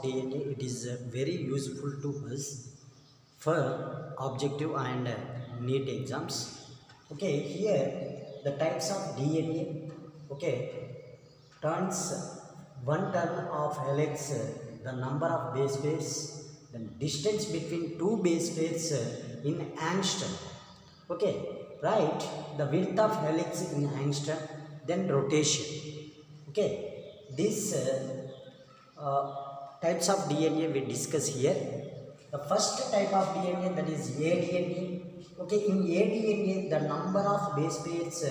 DNA, it is very useful to us for objective and NEET exams. Okay, here the types of DNA. Okay, turns one turn of helix, the number of base pairs, the distance between two base pairs in angstrom. Okay, right, the width of helix in angstrom, then rotation. Okay, these types of DNA we discuss here. The first type of DNA, that is aDNA. Okay, in aDNA the number of base pairs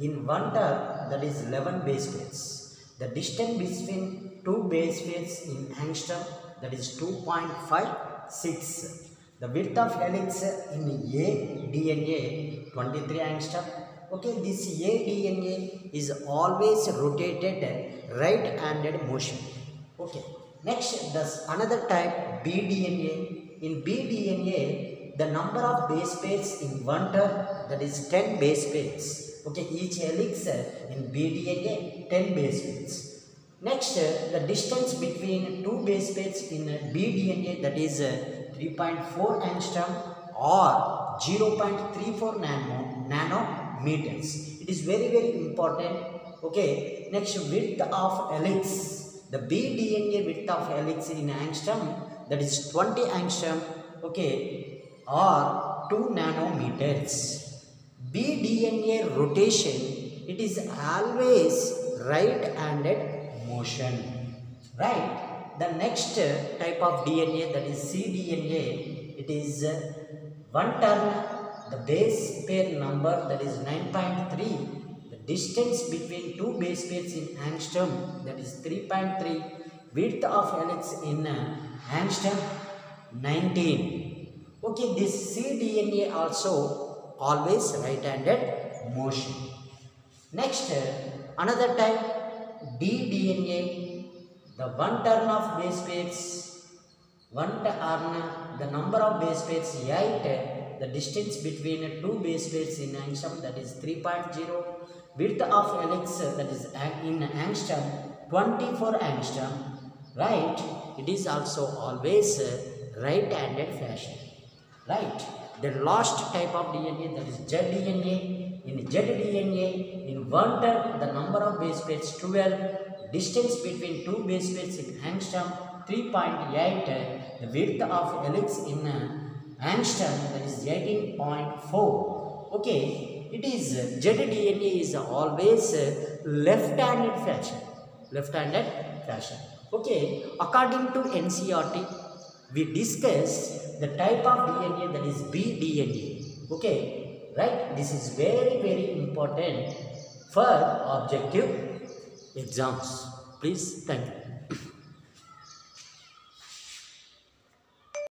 in one term, that is 11 base pairs. The distance between two base pairs in angstrom, that is 2.56. The width of helix in aDNA 23 angstrom. Okay, this aDNA is always rotated right-handed motion. Okay, next there's another type bDNA. In bDNA the number of base pairs in one term, that is 10 base pairs. Okay, each helix in bDNA 10 base pairs. Next, the distance between two base pairs in bDNA, that is 3.4 angstrom or 0.34 nanometers. It is very important. Okay, next, width of helix. The bDNA width of helix in angstrom, that is 20 angstrom, okay, or 2 nanometers. bDNA rotation, it is always right-handed motion. Right. The next type of DNA, that is cDNA, it is one turn, the base pair number, that is 9.3. Distance between two base pairs in angstrom, that is 3.3. Width of helix in angstrom 19. Okay, this cDNA also always right-handed motion. Next, another type dDNA, the one turn of base pairs, the number of base pairs 8. The distance between two base pairs in angstrom, that is 3.0. Width of helix, that is in angstrom 24 angstrom. Right, it is also always right-handed fashion. Right, the last type of DNA, that is zDNA. In zDNA, in one term the number of base pairs 12. Distance between two base pairs in angstrom 3.8. The width of helix in angstrom, that is 18.4. Okay, it is zDNA is always left-handed fashion. Okay, according to NCERT, we discuss the type of DNA, that is bDNA. Okay, right, this is very important for objective exams. Please, thank you.